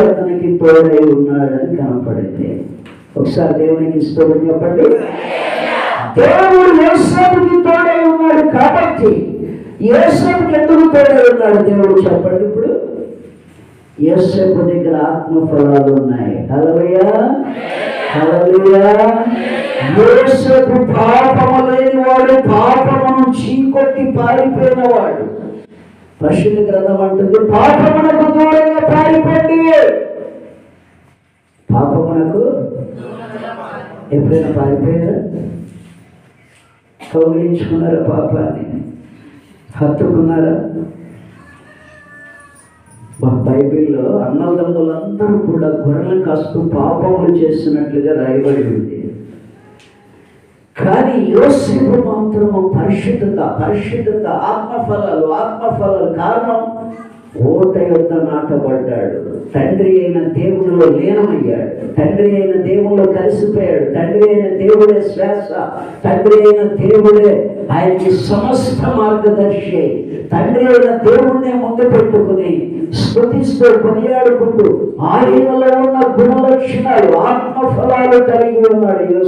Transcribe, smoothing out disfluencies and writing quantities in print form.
అతనికి తోడై ఉన్నాడని కనపడింది. ఒకసారి దేవునికి స్తోత్రం చెప్పండి. దేవుడు యోసేపుకి తోడై ఉన్నాడు కాబట్టి యోసేపుకి ఎందుకు తోడై ఉన్నాడు దేవుడు చెప్పండి. ఇప్పుడు యోసేపు దగ్గర ఆత్మఫలాలు ఉన్నాయి. హల్లెలూయా, హల్లెలూయా. యోసేపు పాపము లేనివాడు, పాపమును చీకొట్టి పారిపోయిన వాడు. పరిశుద్ధ గ్రంథం అంటుంది, పాపమునకు దూరంగా పారిపోండి. పాపమునకు ఎప్పుడైనా పారిపోయారా? కౌగిలించుకున్నారా? పాపాన్ని హత్తుకున్నారా? బైబిల్లో అన్నదమ్ములందరూ కూడా గొర్రెలు కాస్తూ పాపములు చేస్తున్నట్లుగా రాయబడి ఉంది. కానీ యోసేపు మాత్రము పరిశుద్ధత ఆత్మఫలాలు కారణం ఓట యొద్ద నాటబడ్డాడు. తండ్రి అయిన దేవునిలో లీనమయ్యాడు. తండ్రి అయిన దేవునిలో కలిసిపోయాడు. తండ్రి అయిన దేవుడే శ్వాస. తండ్రి అయిన దేవుడే ఆయనకి సమస్త మార్గదర్శి. తండ్రి అయిన దేవుణ్ణే ముందు పెట్టుకుని స్తుతిస్తూ కొనియాడుకుంటూ ఆయనలో ఉన్న గుణ లక్షణాలు, ఆత్మఫలాలు కలిగి ఉన్నాడు.